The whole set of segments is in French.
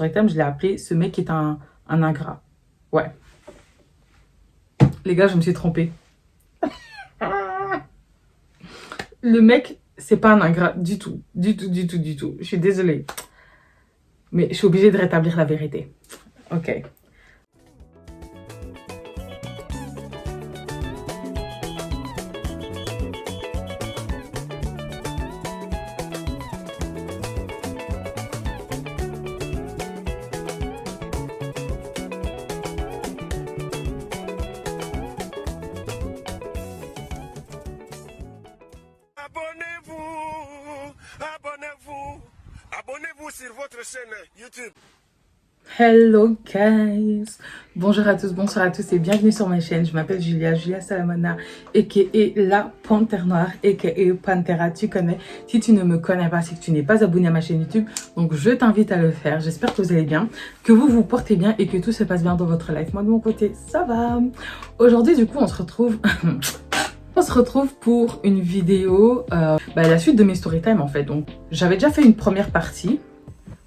storytime, je l'ai appelé « Ce mec est un ingrat ». Ouais. Les gars, je me suis trompée. Le mec, c'est pas un ingrat du tout. Du tout. Je suis désolée. Mais je suis obligée de rétablir la vérité. Ok. Abonnez-vous sur votre chaîne YouTube. Hello guys, bonjour à tous, bonsoir à tous et bienvenue sur ma chaîne. Je m'appelle Julia Salamana, aka la Panthère Noire, aka Pantera, tu connais. Si tu ne me connais pas, c'est que tu n'es pas abonné à ma chaîne YouTube, donc je t'invite à le faire. J'espère que vous allez bien, que vous vous portez bien et que tout se passe bien dans votre life. Moi de mon côté, ça va. Aujourd'hui du coup, on se retrouve... On se retrouve pour une vidéo, la suite de mes storytime en fait. Donc j'avais déjà fait une première partie,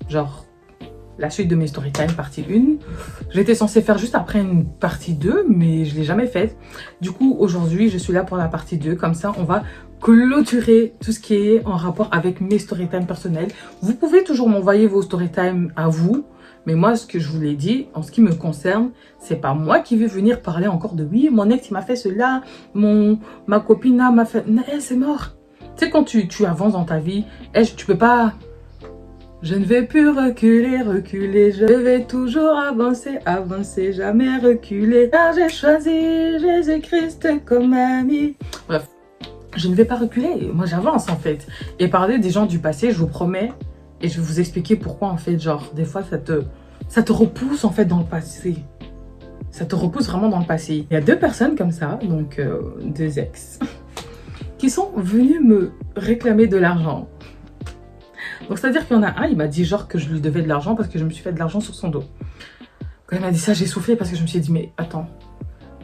genre la suite de mes storytime partie 1. J'étais censée faire juste après une partie 2, mais je ne l'ai jamais faite. Du coup aujourd'hui je suis là pour la partie 2, comme ça on va clôturer tout ce qui est en rapport avec mes storytime personnels. Vous pouvez toujours m'envoyer vos storytime à vous. Mais moi, ce que je vous l'ai dit, en ce qui me concerne, c'est pas moi qui vais venir parler encore de oui, mon ex il m'a fait cela, ma copine m'a fait... Non, c'est mort. Tu sais, quand tu avances dans ta vie, tu peux pas... Je ne vais plus reculer, je vais toujours avancer, jamais reculer. Car j'ai choisi Jésus-Christ comme ami. Bref, je ne vais pas reculer, moi j'avance en fait. Et parler des gens du passé, je vous promets... Et je vais vous expliquer pourquoi, en fait, genre, des fois, ça te repousse, en fait, dans le passé. Ça te repousse vraiment dans le passé. Il y a deux personnes comme ça, donc deux ex, qui sont venus me réclamer de l'argent. Donc, c'est-à-dire qu'il y en a un, il m'a dit, genre, que je lui devais de l'argent parce que je me suis fait de l'argent sur son dos. Quand il m'a dit ça, j'ai soufflé parce que je me suis dit, mais attends,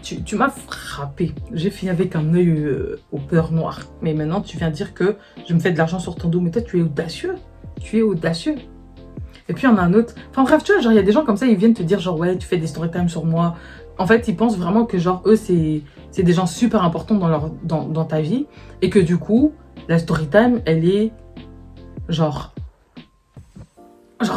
tu m'as frappé. J'ai fini avec un œil au beurre noir. Mais maintenant, tu viens dire que je me fais de l'argent sur ton dos. Mais toi, tu es audacieux. Tu es audacieux. Et puis, il y en a un autre. Enfin bref, tu vois, genre, il y a des gens comme ça, ils viennent te dire, genre, ouais, tu fais des storytime sur moi. En fait, ils pensent vraiment que, genre, eux, c'est des gens super importants dans ta vie. Et que du coup, la storytime, elle est, genre,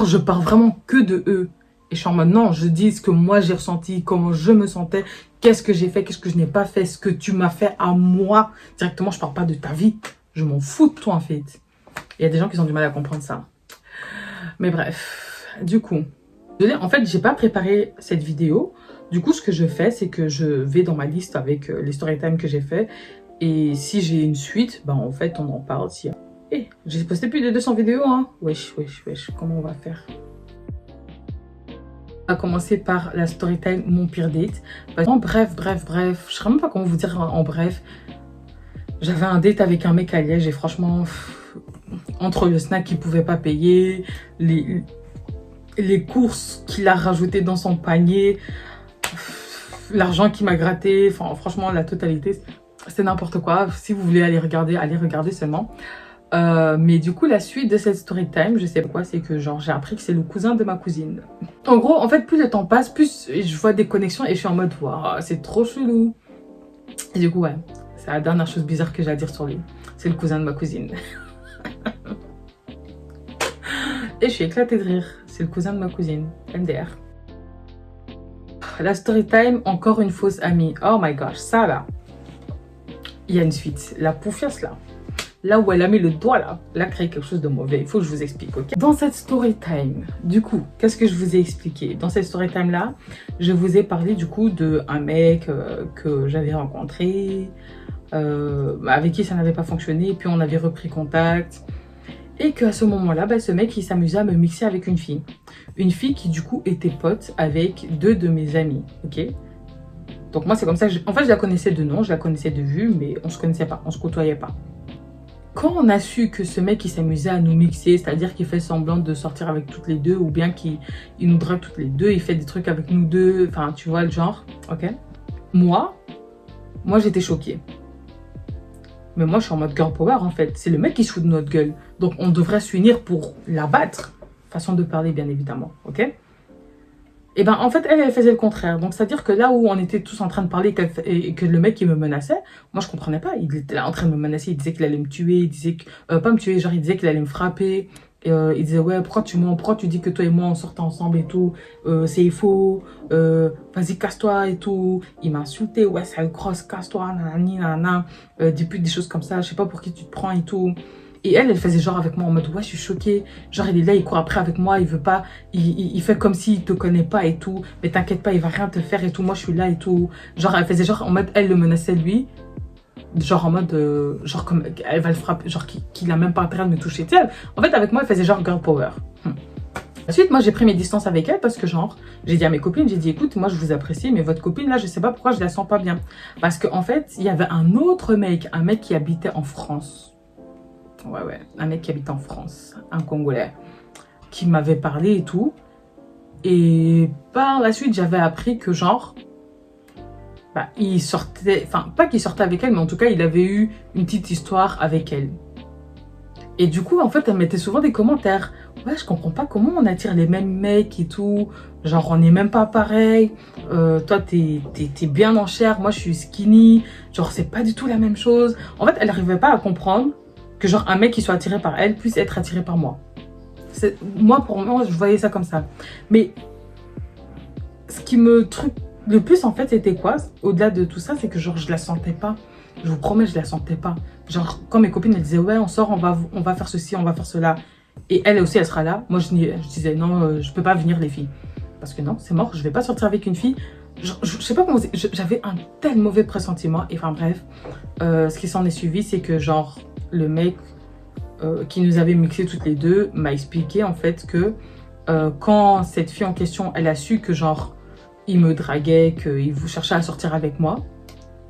je parle vraiment que de eux. Et je suis en mode, non, je dis ce que moi, j'ai ressenti, comment je me sentais, qu'est-ce que j'ai fait, qu'est-ce que je n'ai pas fait, ce que tu m'as fait à moi. Directement, je parle pas de ta vie. Je m'en fous de toi, en fait. Il y a des gens qui ont du mal à comprendre ça. Mais bref, du coup, en fait, j'ai pas préparé cette vidéo. Du coup, ce que je fais, c'est que je vais dans ma liste avec les storytime que j'ai fait. Et si j'ai une suite, en fait, on en parle. J'ai posté plus de 200 vidéos, hein. Wesh, comment on va faire? On va commencer par la storytime Mon pire date. En bref, je sais même pas comment vous dire en bref. J'avais un date avec un mec à Liège et franchement... Entre le snack qu'il pouvait pas payer, les courses qu'il a rajoutées dans son panier, l'argent qu'il m'a gratté, enfin franchement la totalité, c'est n'importe quoi. Si vous voulez allez regarder seulement. Mais du coup la suite de cette story time, je sais pas quoi, c'est que genre j'ai appris que c'est le cousin de ma cousine. En gros, en fait plus le temps passe, plus je vois des connexions et je suis en mode waouh, c'est trop chelou. Et du coup ouais, c'est la dernière chose bizarre que j'ai à dire sur lui. C'est le cousin de ma cousine. Et je suis éclatée de rire. C'est le cousin de ma cousine, MDR. La story time, encore une fausse amie. Oh my gosh, ça là. Il y a une suite. La poufiasse là. Là où elle a mis le doigt là. Elle a créé quelque chose de mauvais. Il faut que je vous explique, ok? Dans cette story time, du coup, qu'est-ce que je vous ai expliqué? Dans cette story time là, je vous ai parlé du coup d'un mec que j'avais rencontré, avec qui ça n'avait pas fonctionné. Puis on avait repris contact. Et qu'à ce moment-là, ce mec, il s'amusait à me mixer avec une fille. Une fille qui, du coup, était pote avec deux de mes amis, ok? Donc moi, c'est comme ça que... En fait, je la connaissais de nom, je la connaissais de vue, mais on se connaissait pas, on se côtoyait pas. Quand on a su que ce mec, il s'amusait à nous mixer, c'est-à-dire qu'il fait semblant de sortir avec toutes les deux, ou bien qu'il nous drague toutes les deux, il fait des trucs avec nous deux, enfin, tu vois le genre, ok? Moi, j'étais choquée. Mais moi, je suis en mode girl power, en fait. C'est le mec qui se fout de notre gueule. Donc, on devrait s'unir pour la battre. Façon de parler, bien évidemment, ok? Et ben en fait, elle faisait le contraire. Donc, c'est-à-dire que là où on était tous en train de parler et que le mec, il me menaçait, moi, je comprenais pas. Il était là en train de me menacer. Il disait qu'il allait me tuer. Il disait que... pas me tuer, genre, il disait qu'il allait me frapper. Et, il disait, ouais, pourquoi tu mens? Pourquoi tu dis que toi et moi, on sortait ensemble et tout? C'est faux. Vas-y, casse-toi et tout. Il m'a insulté. Ouais, sale grosse, casse-toi, nanani, nanana. Depuis des choses comme ça. Je sais pas pour qui tu te prends et tout. Et elle faisait genre avec moi en mode, ouais, je suis choquée. Genre, il est là, il court après avec moi, il veut pas, il fait comme s'il te connaît pas et tout. Mais t'inquiète pas, il va rien te faire et tout. Moi, je suis là et tout. Genre, elle faisait genre en mode, elle le menaçait lui. Genre en mode, genre comme, elle va le frapper, genre qu'il a même pas intérêt de me toucher. Tu sais, en fait, avec moi, elle faisait genre girl power. Ensuite, moi, j'ai pris mes distances avec elle parce que, genre, j'ai dit à mes copines, j'ai dit, écoute, moi, je vous apprécie, mais votre copine, là, je sais pas pourquoi je la sens pas bien. Parce qu'en fait, il y avait un autre mec, un mec qui habitait en France. Ouais, un mec qui habite en France, un Congolais, qui m'avait parlé et tout. Et par la suite, j'avais appris que genre, bah, il sortait, enfin, pas qu'il sortait avec elle, mais en tout cas, il avait eu une petite histoire avec elle. Et du coup, en fait, elle mettait souvent des commentaires. Ouais, je comprends pas comment on attire les mêmes mecs et tout. Genre, on n'est même pas pareil. Toi, t'es bien en chair, moi, je suis skinny. Genre, c'est pas du tout la même chose. En fait, elle n'arrivait pas à comprendre que genre un mec qui soit attiré par elle puisse être attiré par moi. Moi, pour moi, je voyais ça comme ça. Mais ce qui me truc le plus, en fait, c'était quoi? Au-delà de tout ça, c'est que genre, je la sentais pas. Je vous promets, je la sentais pas. Genre, quand mes copines, elles disaient, ouais, on sort, on va faire ceci, on va faire cela. Et elle aussi, elle sera là. Moi, je disais, non, je peux pas venir, les filles. Parce que non, c'est mort, je vais pas sortir avec une fille. Je sais pas comment... J'avais un tel mauvais pressentiment. Et enfin, bref, ce qui s'en est suivi, c'est que genre, le mec qui nous avait mixé toutes les deux m'a expliqué en fait que quand cette fille en question, elle a su que genre il me draguait, qu'il cherchait à sortir avec moi,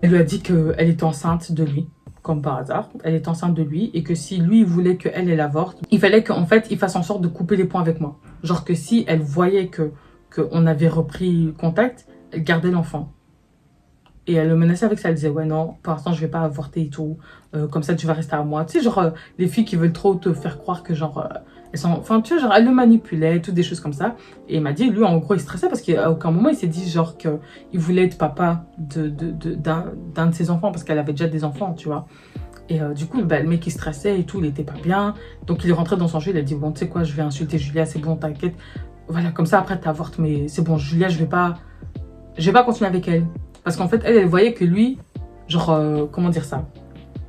elle lui a dit qu'elle était enceinte de lui, comme par hasard. Elle est enceinte de lui et que si lui il voulait qu'elle avorte, il fallait qu'en fait il fasse en sorte de couper les points avec moi. Genre que si elle voyait qu'on avait repris contact, elle gardait l'enfant. Et elle le menaçait avec ça, elle disait ouais non, pour l'instant je vais pas avorter et tout, comme ça tu vas rester à moi. Tu sais genre les filles qui veulent trop te faire croire que genre, elles sont... Enfin tu vois genre elle le manipulait, toutes des choses comme ça. Et il m'a dit lui en gros il stressait parce qu'à aucun moment il s'est dit genre qu'il voulait être papa d'un de ses enfants parce qu'elle avait déjà des enfants tu vois. Et du coup bah, le mec il stressait et tout, il était pas bien. Donc il est rentré dans son jeu, il a dit bon tu sais quoi je vais insulter Julia, c'est bon t'inquiète. Voilà comme ça après t'avortes mais c'est bon Julia je vais pas continuer avec elle. Parce qu'en fait, elle voyait que lui, genre, comment dire ça?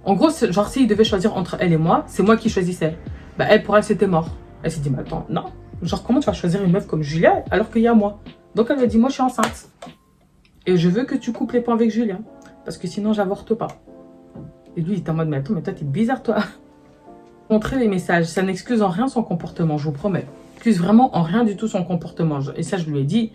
En gros, genre, s'il devait choisir entre elle et moi, c'est moi qui choisissais. Bah, elle, pour elle, c'était mort. Elle s'est dit, mais attends, non. Genre, comment tu vas choisir une meuf comme Julia alors qu'il y a moi? Donc, elle m'a dit, moi, je suis enceinte. Et je veux que tu coupes les points avec Julia. Parce que sinon, j'avorte pas. Et lui, il était en mode, mais attends, mais toi, t'es bizarre, toi. Montrer les messages, ça n'excuse en rien son comportement, je vous promets. Excuse vraiment en rien du tout son comportement. Et ça, je lui ai dit.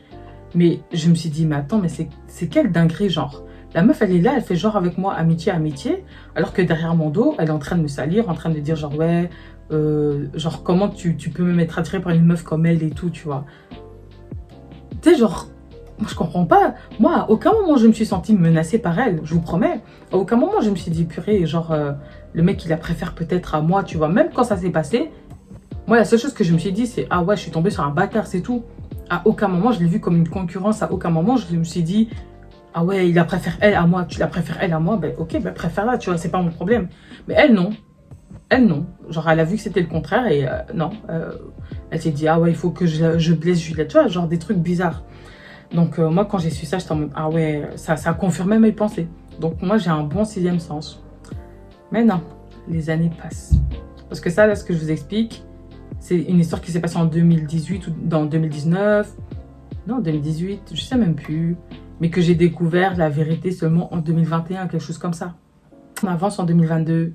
Mais je me suis dit, mais attends, mais c'est quelle dinguerie, genre. La meuf, elle est là, elle fait genre avec moi amitié, amitié, alors que derrière mon dos, elle est en train de me salir, en train de dire genre, ouais, genre, comment tu peux me mettre attirée par une meuf comme elle et tout, tu vois. Tu sais, genre, moi, je comprends pas. Moi, à aucun moment, je me suis sentie menacée par elle, je vous promets. À aucun moment, je me suis dit, purée, genre, le mec, il la préfère peut-être à moi, tu vois. Même quand ça s'est passé, moi, la seule chose que je me suis dit, c'est, ah ouais, je suis tombée sur un bâtard, c'est tout. À aucun moment, je l'ai vu comme une concurrence. À aucun moment, je me suis dit, ah ouais, il la préfère elle à moi, tu la préfères elle à moi. Ben ok, ben préfère-la, tu vois, c'est pas mon problème. Mais elle, non. Elle, non. Genre, elle a vu que c'était le contraire et non. Elle s'est dit, ah ouais, il faut que je blesse Juliette. Tu vois, genre des trucs bizarres. Donc, moi, quand j'ai su ça, j'étais en mode, ah ouais, ça a confirmé mes pensées. Donc, moi, j'ai un bon sixième sens. Mais non, les années passent. Parce que ça, là, ce que je vous explique, c'est une histoire qui s'est passée en 2018 ou dans 2019. Non, 2018, je sais même plus. Mais que j'ai découvert la vérité seulement en 2021, quelque chose comme ça. On avance en 2022.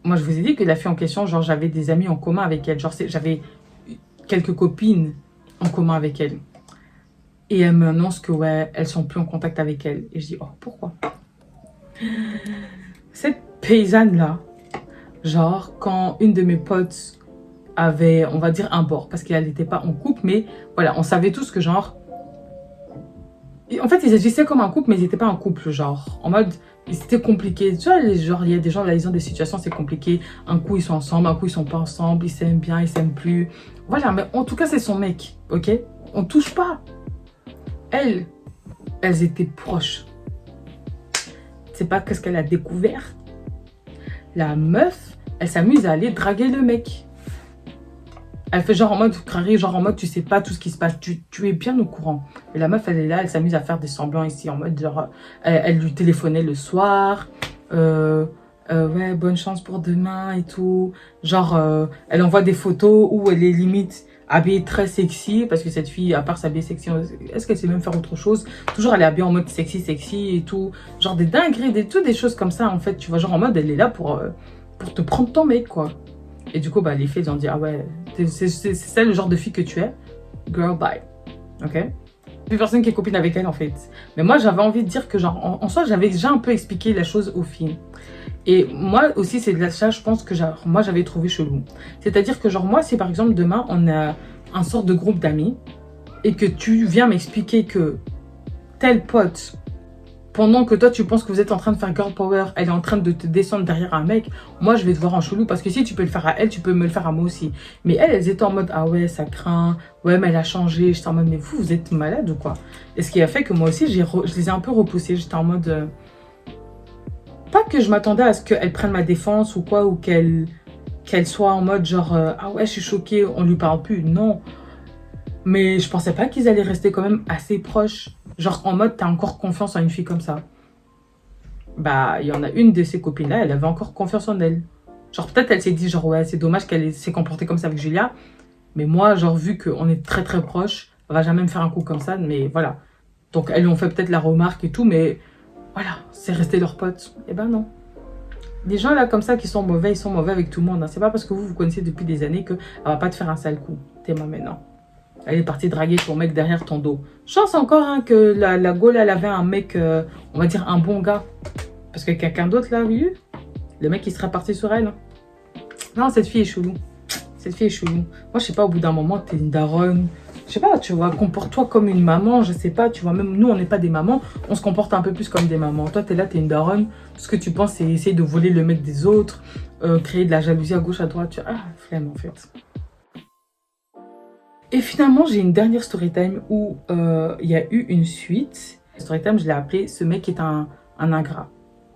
Moi, je vous ai dit que la fille en question, genre, j'avais des amis en commun avec elle. Genre, j'avais quelques copines en commun avec elle. Et elle me annonce que, ouais, elles sont plus en contact avec elle. Et je dis, oh, pourquoi? Cette paysanne-là, genre, quand une de mes potes avait, on va dire, un bord, parce qu'elle n'était pas en couple, mais voilà, on savait tous que genre, Et en fait, ils agissaient comme un couple, mais ils n'étaient pas un couple, genre, en mode, c'était compliqué. Tu vois, genre, il y a des gens, là, ils ont des situations, c'est compliqué. Un coup, ils sont ensemble, un coup, ils sont pas ensemble, ils s'aiment bien, ils s'aiment plus. Voilà, mais en tout cas, c'est son mec, ok? On touche pas. Elles étaient proches. C'est pas qu'est-ce qu'elle a découvert. La meuf, elle s'amuse à aller draguer le mec. Elle fait genre en mode carré, genre en mode tu sais pas tout ce qui se passe, tu es bien au courant. Et la meuf, elle est là, elle s'amuse à faire des semblants ici, en mode genre, elle lui téléphonait le soir, ouais, bonne chance pour demain et tout. Genre, elle envoie des photos où elle est limite habillée très sexy, parce que cette fille, à part s'habiller sexy, est-ce qu'elle sait même faire autre chose? Toujours elle est habillée en mode sexy et tout. Genre des dingueries, des choses comme ça, en fait, tu vois, genre en mode elle est là pour te prendre ton mec, quoi. Et du coup, bah, les filles, ils ont dit, ah ouais, c'est ça le genre de fille que tu es. Girl, bye. Ok? Plus personne qui est copine avec elle, en fait. Mais moi, j'avais envie de dire que, genre, en soi, j'avais déjà un peu expliqué la chose aux filles. Et moi aussi, c'est de ça, je pense que, genre, moi, j'avais trouvé chelou. C'est-à-dire que, genre, moi, si par exemple, demain, on a un sort de groupe d'amis et que tu viens m'expliquer que tel pote, pendant que toi, tu penses que vous êtes en train de faire girl power, elle est en train de te descendre derrière un mec, moi, je vais te voir en chelou. Parce que si tu peux le faire à elle, tu peux me le faire à moi aussi. Mais elles étaient en mode, ah ouais, ça craint. Ouais, mais elle a changé. J'étais en mode, mais vous êtes malade ou quoi? Et ce qui a fait que moi aussi, je les ai un peu repoussées. J'étais en mode... pas que je m'attendais à ce qu'elle prenne ma défense ou quoi, ou qu'elle soit en mode genre, ah ouais, je suis choquée, on lui parle plus. Non. Mais je pensais pas qu'ils allaient rester quand même assez proches. Genre en mode, t'as encore confiance en une fille comme ça. Bah, il y en a une de ses copines-là, elle avait encore confiance en elle. Genre peut-être elle s'est dit, genre ouais, c'est dommage qu'elle s'est comportée comme ça avec Julia. Mais moi, genre vu qu'on est très très proches, on va jamais me faire un coup comme ça, mais voilà. Donc elles lui ont fait peut-être la remarque et tout, mais voilà, c'est resté leur pote. Eh ben non. Des gens là comme ça qui sont mauvais, ils sont mauvais avec tout le monde. Hein. C'est pas parce que vous connaissez depuis des années qu'elle va pas te faire un sale coup. T'es ma maintenant. Elle est partie draguer ton mec derrière ton dos. Chance encore hein, que la Gaule, elle avait un mec, on va dire un bon gars. Parce que quelqu'un d'autre là, oui, le mec il serait parti sur elle. Hein. Non, cette fille est chelou. Cette fille est chelou. Moi, je sais pas, au bout d'un moment, t'es une daronne. Je sais pas, tu vois, comporte-toi comme une maman, je sais pas, tu vois, même nous, on n'est pas des mamans, on se comporte un peu plus comme des mamans. Toi, t'es là, t'es une daronne. Tout ce que tu penses, c'est essayer de voler le mec des autres, créer de la jalousie à gauche, à droite. Ah, flemme en fait. Et finalement, j'ai une dernière story time où il y a eu une suite. Story time, je l'ai appelé ce mec est un ingrat.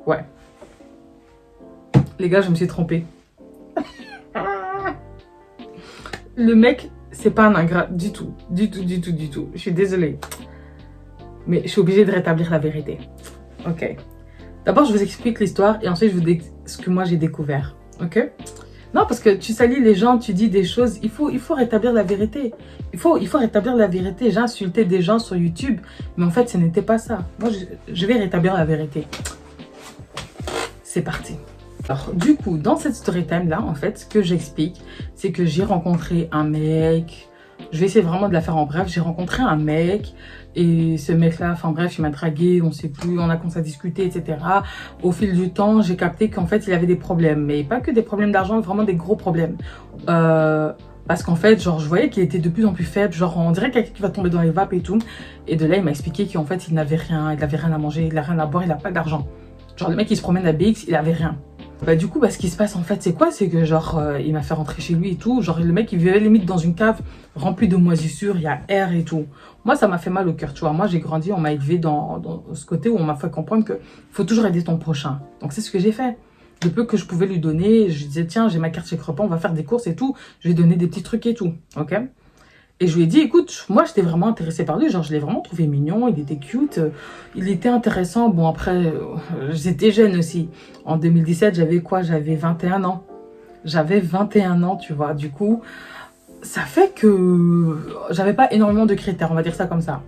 Ouais. Les gars, je me suis trompée. Le mec, c'est pas un ingrat du tout. Du tout. Je suis désolée. Mais je suis obligée de rétablir la vérité. Ok. D'abord, je vous explique l'histoire et ensuite, je vous dis ce que moi j'ai découvert. Ok? Non, parce que tu salis les gens, tu dis des choses. Il faut rétablir la vérité. Il faut rétablir la vérité. J'ai insulté des gens sur YouTube, mais en fait, ce n'était pas ça. Moi, je vais rétablir la vérité. C'est parti. Alors, du coup, dans cette story time là, en fait, ce que j'explique, c'est que j'ai rencontré un mec. Je vais essayer vraiment de la faire en bref. J'ai rencontré un mec et ce mec-là, enfin bref, il m'a dragué, on sait plus, on a commencé à discuter, etc. Au fil du temps, j'ai capté qu'en fait, il avait des problèmes, mais pas que des problèmes d'argent, vraiment des gros problèmes. Parce qu'en fait, genre, je voyais qu'il était de plus en plus faible, genre, on dirait quelqu'un qui va tomber dans les vapes et tout. Et de là, il m'a expliqué qu'en fait, il n'avait rien, il n'avait rien à manger, il n'a rien à boire, il n'a pas d'argent. Genre, le mec, il se promène à BX, il avait rien. Bah du coup, bah, ce qui se passe en fait, c'est quoi? C'est que genre, il m'a fait rentrer chez lui et tout. Genre, le mec, il vivait limite dans une cave remplie de moisissures, il y a air et tout. Moi, ça m'a fait mal au cœur, tu vois. Moi, j'ai grandi, on m'a élevé dans ce côté où on m'a fait comprendre que faut toujours aider ton prochain. Donc, c'est ce que j'ai fait. Le peu que je pouvais lui donner, je disais, tiens, j'ai ma carte chèque repas, on va faire des courses et tout. Je lui ai donné des petits trucs et tout, ok? Et je lui ai dit, écoute, moi, j'étais vraiment intéressée par lui. Genre, je l'ai vraiment trouvé mignon, il était cute, il était intéressant. Bon, après, j'étais jeune aussi. En 2017, j'avais quoi? J'avais 21 ans. J'avais 21 ans, tu vois. Du coup, ça fait que j'avais pas énormément de critères, on va dire ça comme ça.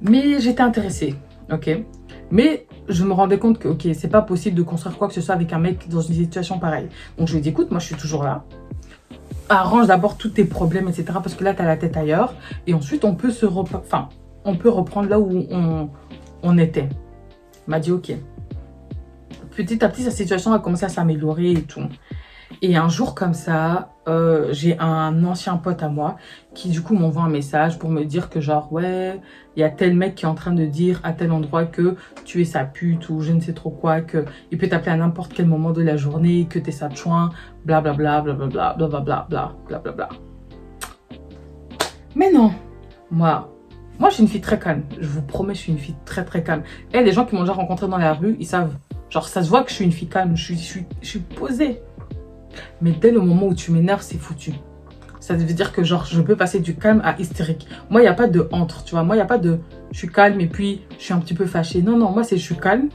Mais j'étais intéressée, ok? Mais je me rendais compte que, ok, c'est pas possible de construire quoi que ce soit avec un mec dans une situation pareille. Donc, je lui ai dit, écoute, moi, je suis toujours là. Arrange d'abord tous tes problèmes, etc. Parce que là, tu as la tête ailleurs. Et ensuite, on peut reprendre là où on était. Il m'a dit, ok. Petit à petit, sa situation a commencé à s'améliorer et tout. Et un jour comme ça, j'ai un ancien pote à moi qui du coup m'envoie un message pour me dire que genre ouais, il y a tel mec qui est en train de dire à tel endroit que tu es sa pute ou je ne sais trop quoi, que il peut t'appeler à n'importe quel moment de la journée, que t'es sa chouin, blablabla, blablabla, blablabla, blablabla. Mais non, moi je suis une fille très calme. Je vous promets, je suis une fille très très calme. Et les gens qui m'ont déjà rencontré dans la rue, ils savent. Genre, ça se voit que je suis une fille calme. Je suis posée. Mais dès le moment où tu m'énerves, c'est foutu. Ça veut dire que genre, je peux passer du calme à hystérique. Moi, il n'y a pas de entre, tu vois. Moi, il n'y a pas de je suis calme et puis je suis un petit peu fâchée. Non, non, moi, c'est je suis calme,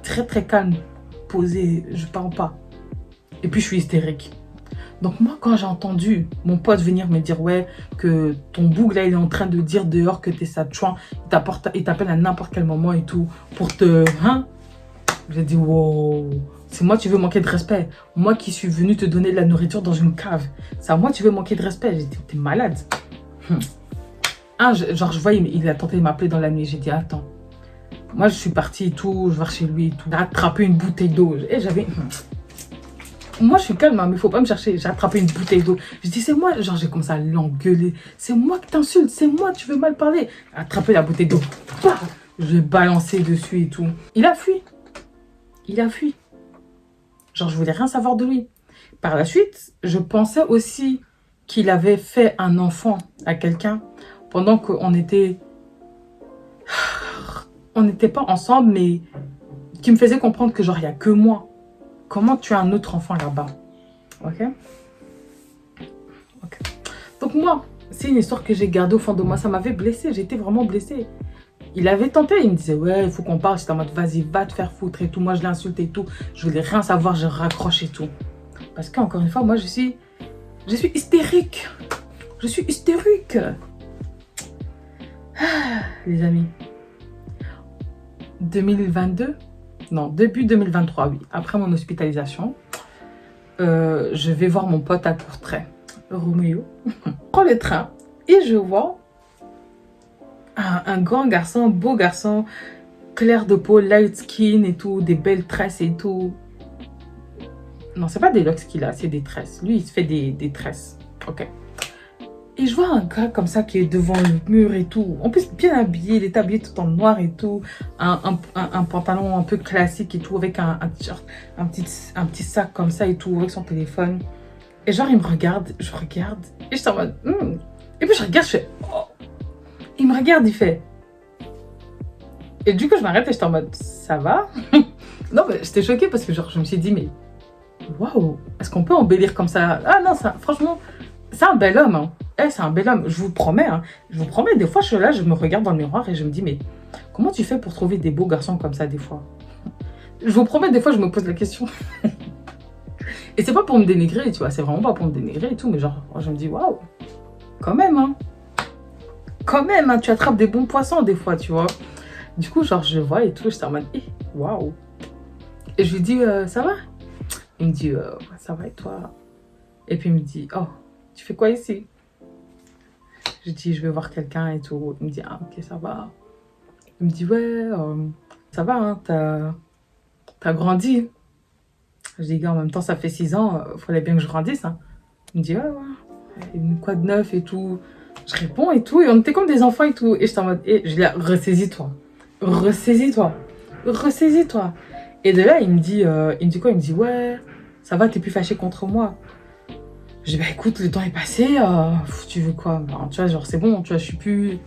très très calme, posée, je parle pas. Et puis, je suis hystérique. Donc moi, quand j'ai entendu mon pote venir me dire ouais, que ton boug là, il est en train de dire dehors que t'es sa chouin, il t'appelle à n'importe quel moment et tout, pour te... Hein? J'ai dit wow, c'est moi tu veux manquer de respect. Moi qui suis venue te donner de la nourriture dans une cave. C'est à moi tu veux manquer de respect. J'ai dit t'es malade. Genre je vois, il a tenté de m'appeler dans la nuit. J'ai dit attends. Moi je suis partie et tout, je vais chez lui et tout. J'ai attrapé une bouteille d'eau. Et j'avais... Moi, je suis calme, hein, mais il faut pas me chercher. J'ai attrapé une bouteille d'eau. Je dis, c'est moi. Genre, j'ai commencé à l'engueuler. C'est moi qui t'insulte. C'est moi, tu veux mal parler. J'ai attrapé la bouteille d'eau. Je l'ai balancé dessus et tout. Il a fui. Il a fui. Genre, je voulais rien savoir de lui. Par la suite, je pensais aussi qu'il avait fait un enfant à quelqu'un pendant qu'on était... On n'était pas ensemble, mais qui me faisait comprendre que genre, il n'y a que moi. Comment tu as un autre enfant là-bas? Ok. Donc moi, c'est une histoire que j'ai gardée au fond de moi. Ça m'avait blessée. J'étais vraiment blessée. Il avait tenté. Il me disait, ouais, il faut qu'on parle. J'étais en mode, vas-y, va te faire foutre et tout. Moi, je l'insulte et tout. Je voulais rien savoir. Je raccroche et tout. Parce qu'encore une fois, moi, je suis hystérique. Je suis hystérique. Ah, les amis. 2022. Non, début 2023, oui. Après mon hospitalisation, je vais voir mon pote à Courtrai, Roméo. Je prends le train et je vois un grand garçon, beau garçon, clair de peau, light skin et tout, des belles tresses et tout. Non, c'est pas des locks qu'il a, c'est des tresses. Lui, il se fait des tresses. Ok. Et je vois un gars comme ça qui est devant le mur et tout. En plus, bien habillé, il est habillé tout en noir et tout. Un pantalon un peu classique et tout, avec un t-shirt, un petit sac comme ça et tout, avec son téléphone. Et genre, il me regarde, je regarde. Et je suis en mode... Et puis je regarde, je fais... Oh. Il me regarde, il fait... Et du coup, je m'arrête et je suis en mode... Ça va? Non, mais j'étais choquée parce que genre, je me suis dit, mais... Waouh! Est-ce qu'on peut embellir comme ça? Ah non, ça, franchement, c'est un bel homme, hein. C'est un bel homme, je vous promets, hein. Je vous promets, des fois je suis là, je me regarde dans le miroir et je me dis, mais comment tu fais pour trouver des beaux garçons comme ça des fois? Je vous promets, des fois je me pose la question. Et c'est pas pour me dénigrer, tu vois, c'est vraiment pas pour me dénigrer et tout, mais genre, je me dis, waouh, quand même, hein. Quand même, hein, tu attrapes des bons poissons des fois, tu vois. Du coup, genre, je vois et tout, je suis en mode, waouh. Et je lui dis, ça va? Il me dit, ça va et toi? Et puis il me dit, oh, tu fais quoi ici? Je dis, je vais voir quelqu'un et tout. Il me dit, ah, ok, ça va. Il me dit, ouais, ça va, hein, t'as grandi. Je dis, gars, en même temps, ça fait 6 ans, fallait bien que je grandisse. Hein. Il me dit, ouais, ouais. Il me dit, quoi de neuf et tout. Je réponds et tout. Et on était comme des enfants et tout. Et j'étais en mode, je dis, ressaisis-toi. Ressaisis-toi. Ressaisis-toi. Et de là, il me dit quoi? Il me dit, ouais, ça va, t'es plus fâché contre moi. Je dis, bah écoute, le temps est passé, tu veux quoi? Ben, tu vois, genre, c'est bon, tu vois, je suis plus...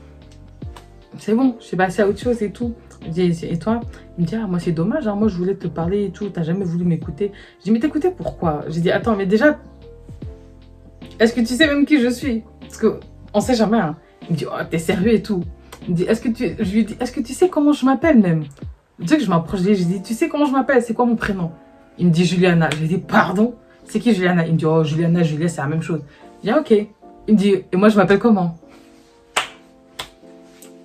C'est bon, je suis passée à autre chose et tout. Je dis, et toi? Il me dit, ah, moi, c'est dommage, hein, moi, je voulais te parler et tout, t'as jamais voulu m'écouter. Je dis, mais t'écouter pourquoi? J'ai dit, attends, mais déjà, est-ce que tu sais même qui je suis? Parce qu'on sait jamais, hein. Il me dit, oh, t'es sérieux et tout. Il me dit, je lui dis, est-ce que tu sais comment je m'appelle même? Tu sais que je m'approche de lui, je lui dis, tu sais comment je m'appelle? C'est quoi mon prénom? Il me dit, Juliana. Je lui dis, pardon? C'est qui Juliana? Il me dit, oh, Juliana, Julia, c'est la même chose. Je dis, ah, ok. Il me dit, et moi, je m'appelle comment?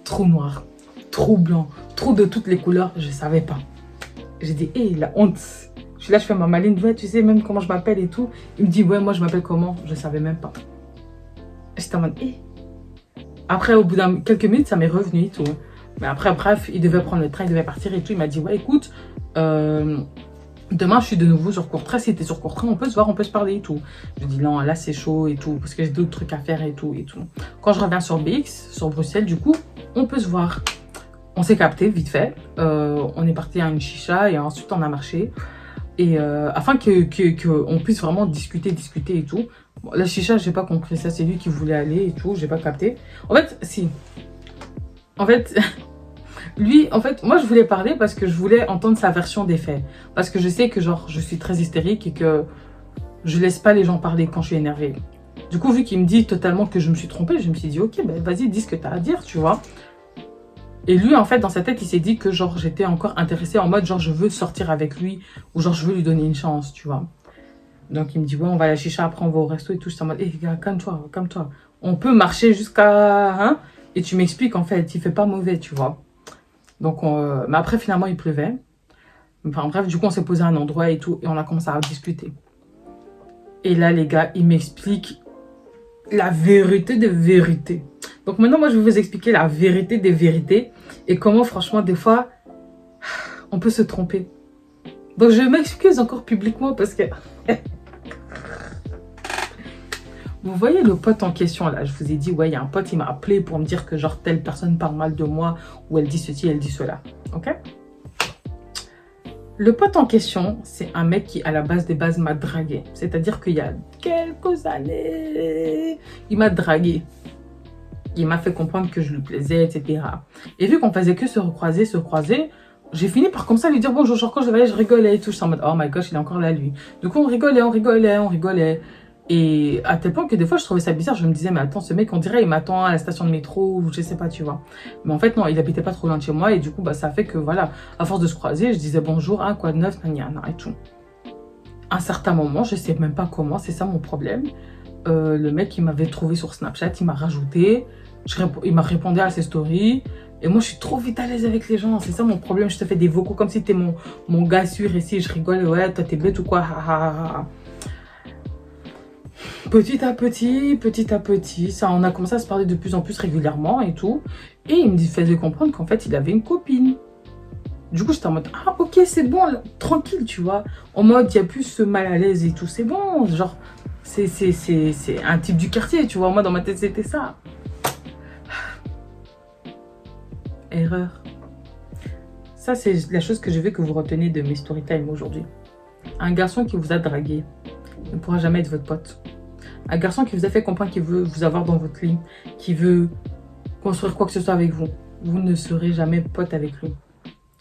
Trop noir, trop blanc, trop de toutes les couleurs, je savais pas. J'ai dit, hé, la honte. Je suis là, je fais ma maline, ouais, tu sais même comment je m'appelle et tout. Il me dit, ouais, moi, je m'appelle comment? Je savais même pas. J'étais en mode, hé. Après, au bout de quelques minutes, ça m'est revenu et tout. Mais après, bref, il devait prendre le train, il devait partir et tout. Il m'a dit, ouais, écoute, Demain, je suis de nouveau sur Courtrai. Si t'es sur Courtrai, on peut se voir, on peut se parler et tout. Je dis non, là, c'est chaud et tout, parce que j'ai d'autres trucs à faire et tout, et tout. Quand je reviens sur BX, sur Bruxelles, du coup, on peut se voir. On s'est capté vite fait. On est parti à une chicha et ensuite, on a marché. Et afin qu'on puisse vraiment discuter et tout. Bon, la chicha, j'ai pas compris ça. C'est lui qui voulait aller et tout. J'ai pas capté. En fait, si. En fait, lui, en fait, moi, je voulais parler parce que je voulais entendre sa version des faits. Parce que je sais que, genre, je suis très hystérique et que je laisse pas les gens parler quand je suis énervée. Du coup, vu qu'il me dit totalement que je me suis trompée, je me suis dit, ok, ben vas-y, dis ce que t'as à dire, tu vois. Et lui, en fait, dans sa tête, il s'est dit que, genre, j'étais encore intéressée en mode, genre, je veux sortir avec lui ou, genre, je veux lui donner une chance, tu vois. Donc, il me dit, ouais, on va à la chicha, après, on va au resto et tout. Je suis en mode, hé, gars, calme-toi, calme-toi. On peut marcher jusqu'à... Hein, et tu m'expliques, en fait, il fait pas mauvais, tu vois. Donc, mais après, finalement, il pleuvait. Enfin, bref, du coup, on s'est posé à un endroit et tout. Et on a commencé à discuter. Et là, les gars, il m'explique la vérité des vérités. Donc maintenant, moi, je vais vous expliquer la vérité des vérités et comment, franchement, des fois, on peut se tromper. Donc, je m'excuse encore publiquement parce que... Vous voyez le pote en question, là, je vous ai dit, ouais, il y a un pote, il m'a appelé pour me dire que, genre, telle personne parle mal de moi ou elle dit ceci, elle dit cela. Ok? Le pote en question, c'est un mec qui, à la base des bases, m'a dragué. C'est-à-dire qu'il y a quelques années, il m'a dragué. Il m'a fait comprendre que je lui plaisais, etc. Et vu qu'on faisait que se croiser, j'ai fini par comme ça lui dire bonjour. Genre quand je le voyais, je rigolais et tout. Je suis en mode, oh my gosh, il est encore là, lui. Du coup, on rigolait. Et à tel point que des fois, je trouvais ça bizarre. Je me disais, mais attends, ce mec, on dirait, il m'attend à la station de métro ou je sais pas, tu vois. Mais en fait, non, il habitait pas trop loin de chez moi. Et du coup, bah, ça fait que, voilà, à force de se croiser, je disais bonjour, hein, quoi de neuf, et tout. À un certain moment, je sais même pas comment, c'est ça mon problème. Le mec, il m'avait trouvé sur Snapchat, il m'a rajouté. Il m'a répondu à ses stories. Et moi, je suis trop vite à l'aise avec les gens. C'est ça mon problème. Je te fais des vocaux comme si t'es mon gars sûr ici. Je rigole. Ouais, toi, t'es bête ou quoi? Petit à petit, ça, on a commencé à se parler de plus en plus régulièrement et tout. Et il me faisait comprendre qu'en fait, il avait une copine. Du coup, j'étais en mode, ah, ok, c'est bon, là, tranquille, tu vois. En mode, il n'y a plus ce mal à l'aise et tout. C'est bon, genre, c'est un type du quartier, tu vois. Moi, dans ma tête, c'était ça. Erreur. Ça, c'est la chose que je veux que vous reteniez de mes story time aujourd'hui. Un garçon qui vous a dragué ne pourra jamais être votre pote. Un garçon qui vous a fait comprendre qu'il veut vous avoir dans votre lit, qui veut construire quoi que ce soit avec vous, vous ne serez jamais pote avec lui.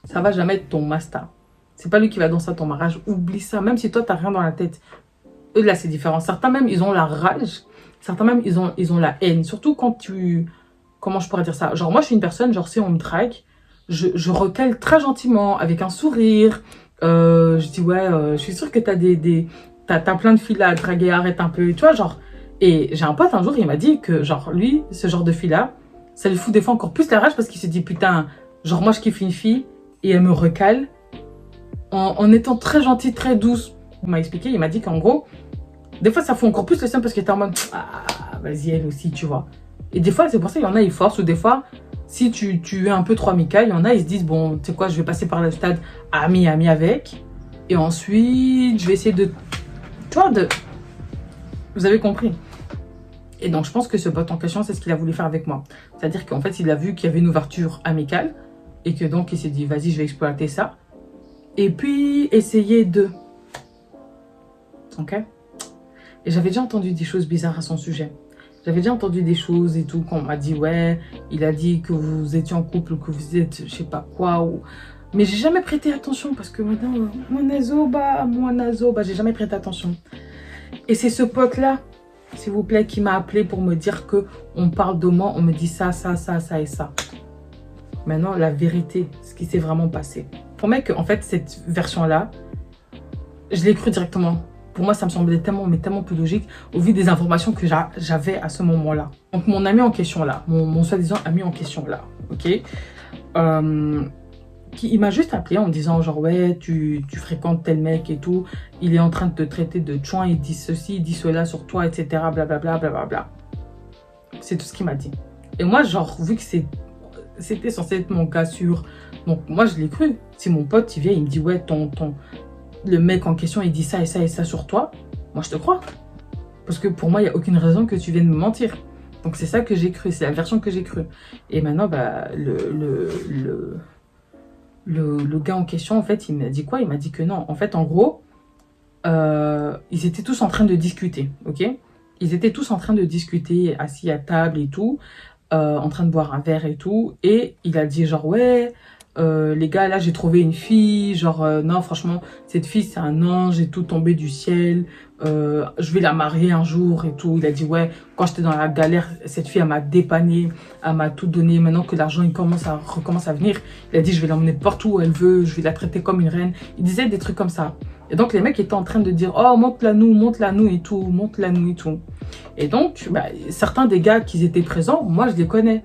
Ça va jamais être ton master. C'est pas lui qui va danser à ton mariage. Oublie ça. Même si toi, t'as rien dans la tête. Eux, là, c'est différent. Certains même, ils ont la rage. Certains même, ils ont la haine. Surtout quand tu... Comment je pourrais dire ça? Genre, moi, je suis une personne, genre, si on me drague, je recale très gentiment, avec un sourire. Je dis, ouais, je suis sûre que t'as plein de filles là à draguer, arrête un peu. Tu vois, genre... Et j'ai un pote, un jour, il m'a dit que, genre, lui, ce genre de fille-là, ça lui fout des fois encore plus la rage parce qu'il se dit, putain, genre, moi, je kiffe une fille et elle me recale en étant très gentille, très douce. Il m'a expliqué, il m'a dit qu'en gros, des fois, ça fout encore plus le seum parce que t'es en mode, ah, vas-y, elle aussi, tu vois. Et des fois, c'est pour ça qu'il y en a, ils forcent, ou des fois, si tu es un peu trop amical, il y en a, ils se disent, bon, tu sais quoi, je vais passer par le stade ami avec, et ensuite, je vais essayer de, tu vois, vous avez compris. Et donc, je pense que ce pote en question, c'est ce qu'il a voulu faire avec moi. C'est-à-dire qu'en fait, il a vu qu'il y avait une ouverture amicale, et que donc, il s'est dit, vas-y, je vais exploiter ça. Et puis, essayer de... Ok? Et j'avais déjà entendu des choses bizarres à son sujet. J'avais déjà entendu des choses et tout, qu'on m'a dit, ouais, il a dit que vous étiez en couple, que vous êtes, je sais pas quoi, ou... Mais j'ai jamais prêté attention, parce que maintenant, moi nazo, j'ai jamais prêté attention. Et c'est ce pote-là, s'il vous plaît, qui m'a appelé pour me dire que on parle de moi, on me dit ça et ça. Maintenant, la vérité, ce qui s'est vraiment passé. Pour moi, que, en fait, cette version-là, je l'ai cru directement. Pour moi, ça me semblait tellement plus logique au vu des informations que j'avais à ce moment-là. Donc, mon ami en question là, mon soi-disant ami en question là, ok, il m'a juste appelé en me disant genre, ouais, tu fréquentes tel mec et tout, il est en train de te traiter de chouin, il dit ceci, il dit cela sur toi, etc. Blablabla, blablabla. C'est tout ce qu'il m'a dit. Et moi, genre, vu que c'était censé être mon cas sûr, donc moi, je l'ai cru. Si mon pote, il vient, il me dit, ouais, le mec en question, il dit ça et ça et ça sur toi, moi, je te crois. Parce que pour moi, il n'y a aucune raison que tu viennes me mentir. Donc, c'est ça que j'ai cru. C'est la version que j'ai cru. Et maintenant, bah, le gars en question, en fait, il m'a dit quoi? Il m'a dit que non. En fait, en gros, ils étaient tous en train de discuter, ok? Ils étaient tous en train de discuter, assis à table et tout, en train de boire un verre et tout. Et il a dit genre, ouais, les gars, là, j'ai trouvé une fille. Genre, non, franchement, cette fille, c'est un ange et tout tombé du ciel. Je vais la marier un jour et tout. Il a dit, ouais, quand j'étais dans la galère, cette fille, elle m'a dépanné, elle m'a tout donné. Maintenant que l'argent, il recommence à venir, il a dit, je vais l'emmener partout où elle veut, je vais la traiter comme une reine. Il disait des trucs comme ça. Et donc, les mecs étaient en train de dire, oh, monte-la nous et tout, monte-la nous et tout. Et donc, bah, certains des gars qui étaient présents, moi, je les connais.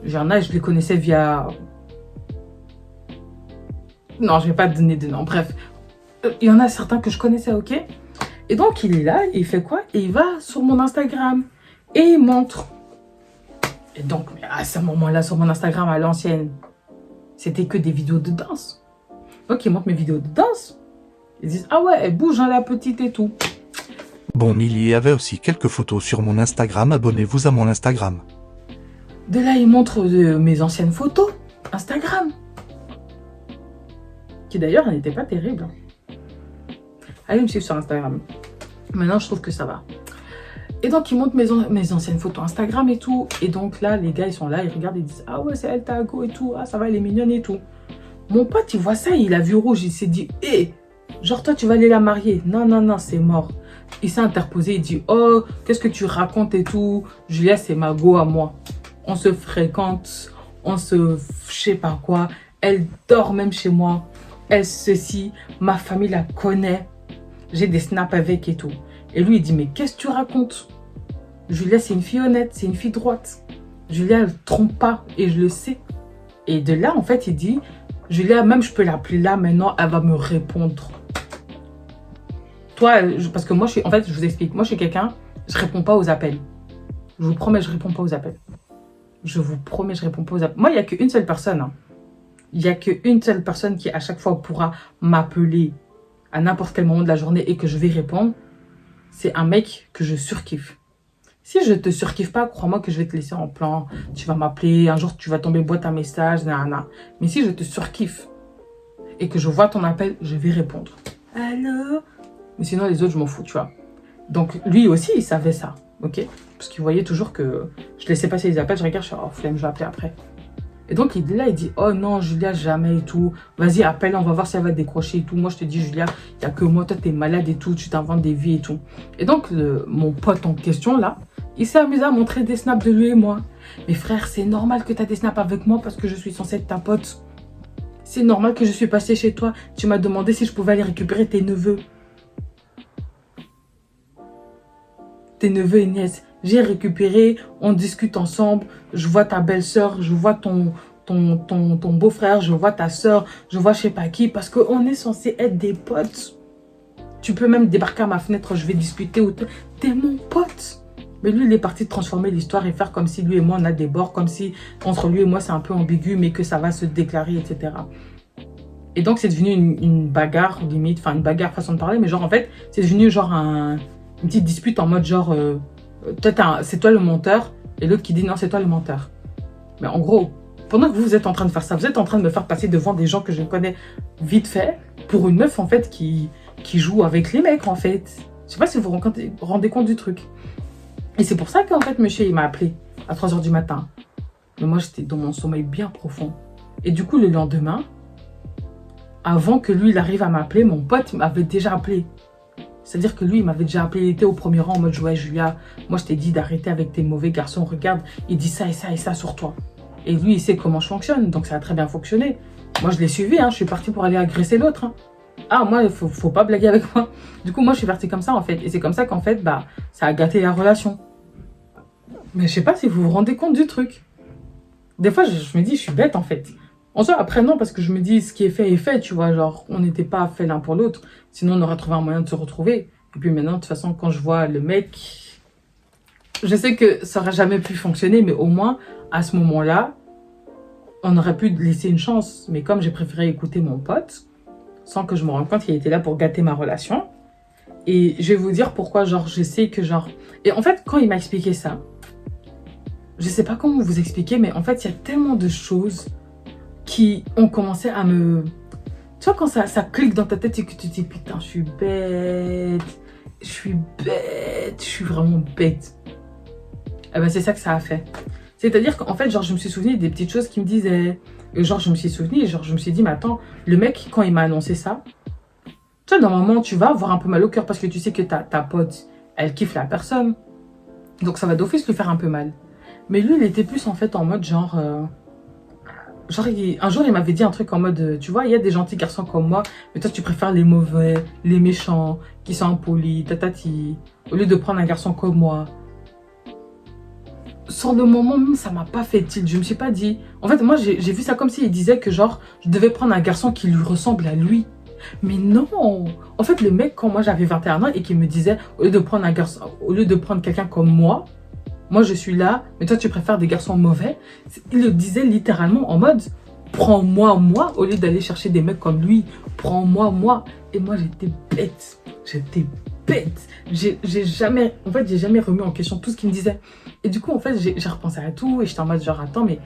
Il y en a, je les connaissais via... Non, je vais pas te donner de nom. Bref, il y en a certains que je connaissais, ok? Et donc, il est là, et il fait quoi? Et il va sur mon Instagram. Et il montre. Et donc, à ce moment-là, sur mon Instagram, à l'ancienne, c'était que des vidéos de danse. Donc, il montre mes vidéos de danse. Ils disent, ah ouais, elle bouge, hein, la petite et tout. Bon, il y avait aussi quelques photos sur mon Instagram. Abonnez-vous à mon Instagram. De là, il montre mes anciennes photos Instagram. Qui d'ailleurs, n'étaient pas terribles. Allez me suivre sur Instagram. Maintenant, je trouve que ça va. Et donc, il montre mes anciennes photos Instagram et tout. Et donc là, les gars, ils sont là, ils regardent, ils disent, ah ouais, c'est elle, ta go et tout. Ah, ça va, elle est mignonne et tout. Mon pote, il voit ça, il a vu rouge. Il s'est dit, hé, genre, toi, tu vas aller la marier. Non, non, non, c'est mort. Il s'est interposé, il dit, oh, qu'est-ce que tu racontes et tout. Julia, c'est ma go à moi. On se fréquente, on se... je sais pas quoi. Elle dort même chez moi. Elle ceci, ma famille la connaît. J'ai des snaps avec et tout. Et lui, il dit, mais qu'est-ce que tu racontes? Julia, c'est une fille honnête, c'est une fille droite. Julia, elle trompe pas et je le sais. Et de là, en fait, il dit, Julia, même je peux l'appeler là, maintenant, elle va me répondre. Toi, parce que moi, je suis, en fait, je vous explique, moi, je suis quelqu'un, je réponds pas aux appels. Je vous promets, je réponds pas aux appels. Je vous promets, je réponds pas aux appels. Moi, il n'y a qu'une seule personne. Hein. Il n'y a qu'une seule personne qui, à chaque fois, pourra m'appeler à n'importe quel moment de la journée et que je vais répondre. C'est un mec que je surkiffe. Si je te surkiffe pas, crois-moi que je vais te laisser en plan. Tu vas m'appeler, un jour, tu vas tomber boîte à message, nanana. Mais si je te surkiffe et que je vois ton appel, je vais répondre. Allô? Mais sinon, les autres, je m'en fous, tu vois. Donc, lui aussi, il savait ça, ok? Parce qu'il voyait toujours que je laissais passer les appels, je regarde, je suis oh, flemme, je vais appeler après. Et donc, il est là, il dit, oh non, Julia, jamais et tout. Vas-y, appelle, on va voir si elle va décrocher et tout. Moi, je te dis, Julia, il n'y a que moi, toi, t'es malade et tout, tu t'inventes des vies et tout. Et donc, mon pote en question, là, il s'est amusé à montrer des snaps de lui et moi. Mais frère, c'est normal que tu as des snaps avec moi parce que je suis censée être ta pote. C'est normal que je suis passée chez toi. Tu m'as demandé si je pouvais aller récupérer tes neveux. Tes neveux et nièces. J'ai récupéré, on discute ensemble, je vois ta belle-sœur, je vois ton beau-frère, je vois ta sœur, je vois je sais pas qui, parce qu'on est censé être des potes. Tu peux même débarquer à ma fenêtre, je vais discuter, t'es mon pote. Mais lui, il est parti transformer l'histoire et faire comme si lui et moi, on a des bords, comme si entre lui et moi, c'est un peu ambigu, mais que ça va se déclarer, etc. Et donc, c'est devenu une bagarre, limite, enfin une bagarre façon de parler, mais genre en fait, c'est devenu genre une petite dispute en mode genre... c'est toi le menteur, et l'autre qui dit non, c'est toi le menteur. Mais en gros, pendant que vous êtes en train de faire ça, vous êtes en train de me faire passer devant des gens que je connais vite fait pour une meuf en fait qui joue avec les mecs en fait. Je sais pas si vous vous rendez compte du truc. Et c'est pour ça qu'en fait, monsieur, il m'a appelé à 3 h du matin. Mais moi, j'étais dans mon sommeil bien profond. Et du coup, le lendemain, avant que lui, il arrive à m'appeler, mon pote m'avait déjà appelé. C'est-à-dire que lui, il m'avait déjà appelé, il était au premier rang en mode « Ouais, Julia, moi je t'ai dit d'arrêter avec tes mauvais garçons, regarde, il dit ça et ça et ça sur toi. » Et lui, il sait comment je fonctionne, donc ça a très bien fonctionné. Moi, je l'ai suivi, hein, je suis partie pour aller agresser l'autre. Hein. Ah, moi, il faut pas blaguer avec moi. Du coup, moi, je suis partie comme ça, en fait. Et c'est comme ça qu'en fait, bah, ça a gâté la relation. Mais je sais pas si vous vous rendez compte du truc. Des fois, je me dis, je suis bête, en fait. En soi, après, non, parce que je me dis, ce qui est fait, tu vois, genre, on n'était pas fait l'un pour l'autre. Sinon, on aurait trouvé un moyen de se retrouver. Et puis maintenant, de toute façon, quand je vois le mec, je sais que ça n'aurait jamais pu fonctionner, mais au moins, à ce moment-là, on aurait pu laisser une chance. Mais comme j'ai préféré écouter mon pote, sans que je me rende compte qu'il était là pour gâter ma relation. Et je vais vous dire pourquoi, genre, je sais que, genre... Et en fait, quand il m'a expliqué ça, je sais pas comment vous expliquer, mais en fait, il y a tellement de choses qui ont commencé à me... Tu vois, quand ça clique dans ta tête et que tu te dis, putain, je suis bête, je suis vraiment bête. Eh ben, c'est ça que ça a fait. C'est-à-dire qu'en fait, genre, je me suis souvenu des petites choses qu'il me disait. Et genre, je me suis souvenu, genre, je me suis dit, mais attends, le mec, quand il m'a annoncé ça, tu vois, normalement, tu vas avoir un peu mal au cœur parce que tu sais que ta pote, elle kiffe la personne. Donc, ça va d'office lui faire un peu mal. Mais lui, il était plus en fait en mode genre... un jour, il m'avait dit un truc en mode, tu vois, il y a des gentils garçons comme moi, mais toi, tu préfères les mauvais, les méchants, qui sont impolis, tatati, au lieu de prendre un garçon comme moi. Sur le moment même, ça m'a pas fait tilt. Je me suis pas dit... En fait, moi, j'ai vu ça comme s'il disait que, genre, je devais prendre un garçon qui lui ressemble à lui. Mais non! En fait, le mec, quand moi, j'avais 21 ans et qu'il me disait, au lieu de prendre un garçon, au lieu de prendre quelqu'un comme moi, je suis là, mais toi, tu préfères des garçons mauvais. Il le disait littéralement en mode, prends-moi, moi, au lieu d'aller chercher des mecs comme lui. Prends-moi, moi. Et moi, j'étais bête. J'étais bête. J'ai jamais remis en question tout ce qu'il me disait. Et du coup, en fait, j'ai repensé à tout et j'étais en mode genre, attends, mais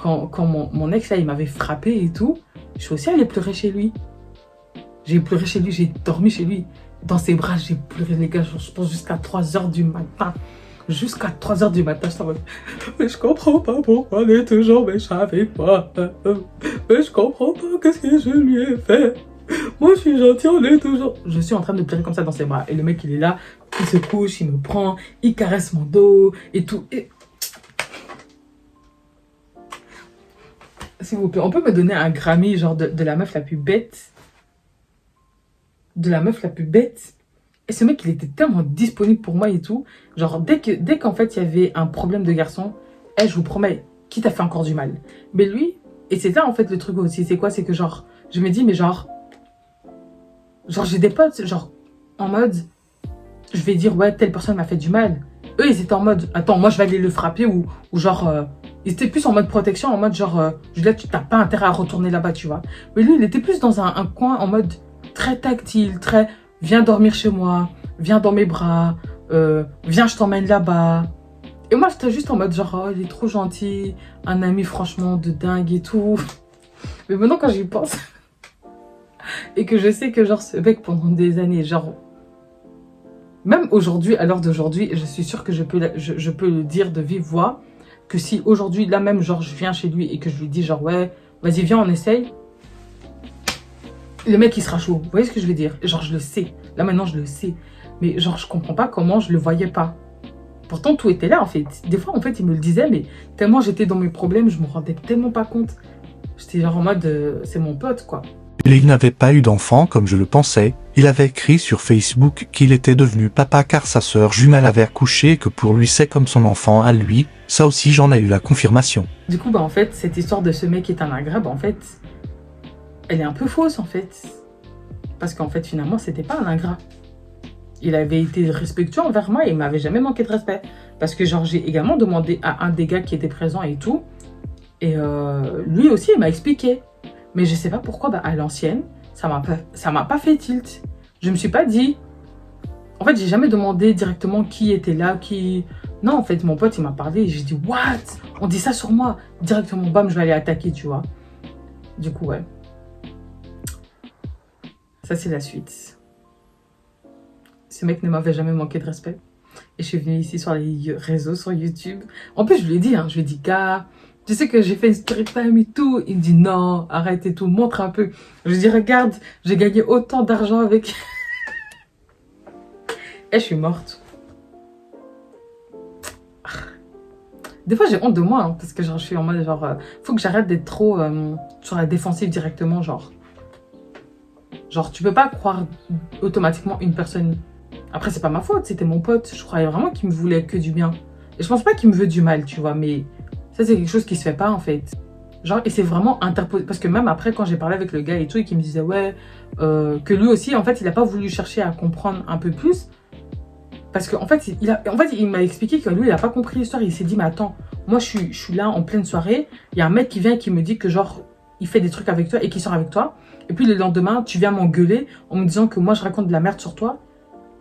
quand mon ex, là, il m'avait frappé et tout, je suis aussi allée pleurer chez lui. J'ai pleuré chez lui, j'ai dormi chez lui. Dans ses bras, j'ai pleuré, les gars, je pense jusqu'à 3h du matin. Jusqu'à 3h du matin, je t'en mode, mais je comprends pas pourquoi elle est toujours méchante avec moi. Mais je comprends pas qu'est-ce que je lui ai fait. Moi, je suis gentil, on est toujours... Je suis en train de pleurer comme ça dans ses bras. Et le mec, il est là, il se couche, il me prend, il caresse mon dos et tout. Et... S'il vous plaît, on peut me donner un Grammy, genre de la meuf la plus bête? De la meuf la plus bête? Et ce mec, il était tellement disponible pour moi et tout. Genre, dès qu'en fait, il y avait un problème de garçon, je vous promets, qui t'a fait encore du mal? Mais lui, et c'est ça, en fait, le truc aussi, c'est quoi? C'est que, genre, je me dis, mais genre, j'ai des potes, genre, en mode, je vais dire, ouais, telle personne m'a fait du mal. Eux, ils étaient en mode, attends, moi, je vais aller le frapper, ou genre, ils étaient plus en mode protection, en mode, genre, Julia, tu n'as pas intérêt à retourner là-bas, tu vois. Mais lui, il était plus dans un coin, en mode, très tactile, très, viens dormir chez moi, viens dans mes bras, viens, je t'emmène là-bas. Et moi, j'étais juste en mode, genre, oh, il est trop gentil, un ami, franchement, de dingue et tout. Mais maintenant, quand j'y pense, et que je sais que, genre, ce mec, pendant des années, genre, même aujourd'hui, à l'heure d'aujourd'hui, je suis sûre que je peux le dire de vive voix, que si aujourd'hui, là même, genre, je viens chez lui et que je lui dis, genre, ouais, vas-y, viens, on essaye, le mec, il sera chaud. Vous voyez ce que je veux dire? Genre, je le sais. Là, maintenant, je le sais. Mais genre, je comprends pas comment je le voyais pas. Pourtant, tout était là, en fait. Des fois, en fait, il me le disait, mais tellement j'étais dans mes problèmes, je me rendais tellement pas compte. J'étais genre en mode, c'est mon pote, quoi. Il n'avait pas eu d'enfant comme je le pensais. Il avait écrit sur Facebook qu'il était devenu papa car sa sœur jumelle avait accouché et que pour lui c'est comme son enfant à lui. Ça aussi j'en ai eu la confirmation. Du coup, bah en fait, cette histoire de ce mec qui est un ingrat, bah en fait, elle est un peu fausse en fait. Parce qu'en fait, finalement, c'était pas un ingrat. Il avait été respectueux envers moi et il m'avait jamais manqué de respect. Parce que genre, j'ai également demandé à un des gars qui était présent et tout. Et lui aussi, il m'a expliqué. Mais je sais pas pourquoi, bah, à l'ancienne, ça m'a pas fait tilt. Je me suis pas dit... En fait, j'ai jamais demandé directement qui était là, qui... Non, en fait, mon pote, il m'a parlé et j'ai dit, what? On dit ça sur moi. Directement, bam, je vais aller attaquer, tu vois. Du coup, ouais. Ça, c'est la suite. Ce mec ne m'avait jamais manqué de respect. Et je suis venue ici sur les réseaux, sur YouTube. En plus, je lui ai dit, je lui ai dit, gars... Tu sais que j'ai fait une story time et tout. Il me dit non, arrête et tout, montre un peu. Je lui dis regarde, j'ai gagné autant d'argent avec... Et je suis morte. Des fois j'ai honte de moi, parce que genre, je suis en mode genre... faut que j'arrête d'être trop sur la défensive directement, genre. Genre tu peux pas croire automatiquement une personne. Après c'est pas ma faute, c'était mon pote. Je croyais vraiment qu'il me voulait que du bien. Et je pense pas qu'il me veut du mal, tu vois, mais... Ça, c'est quelque chose qui se fait pas, en fait. Genre, et c'est vraiment interposé. Parce que même après, quand j'ai parlé avec le gars et tout, et qu'il me disait, ouais, que lui aussi, en fait, il a pas voulu chercher à comprendre un peu plus. Parce qu'en fait, il m'a expliqué que lui, il a pas compris l'histoire. Il s'est dit, mais attends, moi, je suis là en pleine soirée. Il y a un mec qui vient et qui me dit que, genre, il fait des trucs avec toi et qu'il sort avec toi. Et puis le lendemain, tu viens m'engueuler en me disant que moi, je raconte de la merde sur toi.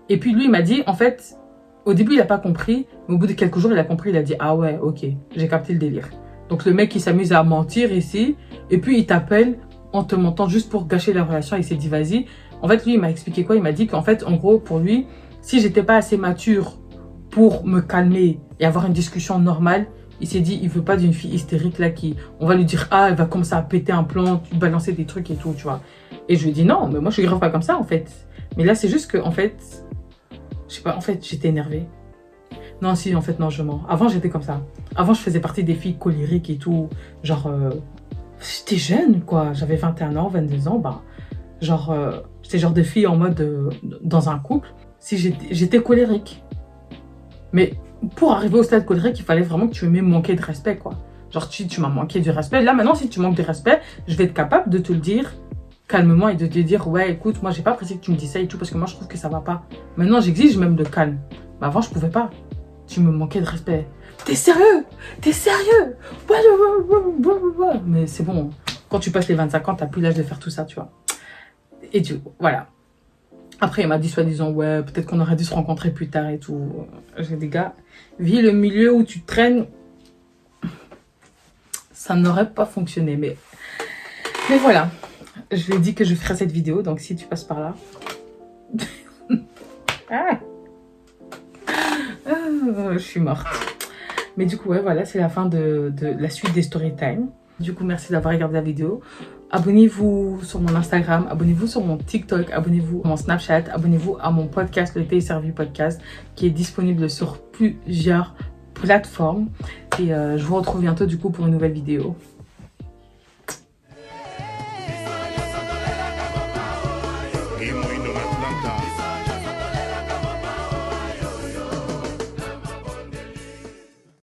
Et puis lui, il m'a dit, en fait, au début, il n'a pas compris. Mais au bout de quelques jours, il a compris. Il a dit, ah ouais, ok, j'ai capté le délire. Donc le mec, il s'amuse à mentir ici. Et puis, il t'appelle en te mentant juste pour gâcher la relation. Il s'est dit, vas-y. En fait, lui, il m'a expliqué quoi? Il m'a dit qu'en fait, en gros, pour lui, si j'étais pas assez mature pour me calmer et avoir une discussion normale, il s'est dit, il veut pas d'une fille hystérique là qui, on va lui dire, ah, elle va commencer à péter un plomb, balancer des trucs et tout, tu vois. Et je lui ai dit, non, mais moi, je suis grave pas comme ça, en fait. Mais là, c'est juste que, en fait, je sais pas, en fait, j'étais énervée. Non, si, en fait, non, je mens. Avant, j'étais comme ça. Avant, je faisais partie des filles colériques et tout. Genre, j'étais jeune, quoi. J'avais 21 ans, 22 ans, bah, genre, j'étais genre de fille en mode, dans un couple. Si j'étais colérique. Mais pour arriver au stade colérique, il fallait vraiment que tu m'aies manqué de respect, quoi. Genre, tu m'as manqué du respect. Là, maintenant, si tu manques de respect, je vais être capable de te le dire calmement et de te dire, ouais, écoute, moi, j'ai pas apprécié que tu me dises ça et tout, parce que moi, je trouve que ça va pas. Maintenant, j'exige même le calme. Mais avant, je pouvais pas. Tu me manquais de respect. T'es sérieux? T'es sérieux? Mais c'est bon. Quand tu passes les 25 ans, t'as plus l'âge de faire tout ça, tu vois. Et du coup, voilà. Après, il m'a dit soi-disant, ouais, peut-être qu'on aurait dû se rencontrer plus tard et tout. J'ai dit, gars, vis le milieu où tu traînes. Ça n'aurait pas fonctionné, mais voilà. Je lui ai dit que je ferais cette vidéo, donc si tu passes par là. Je suis morte. Mais du coup, ouais, voilà, c'est la fin de la suite des story time. Du coup, merci d'avoir regardé la vidéo. Abonnez-vous sur mon Instagram, abonnez-vous sur mon TikTok, abonnez-vous à mon Snapchat, abonnez-vous à mon podcast, le Thé Servi Podcast, qui est disponible sur plusieurs plateformes. Et je vous retrouve bientôt du coup pour une nouvelle vidéo.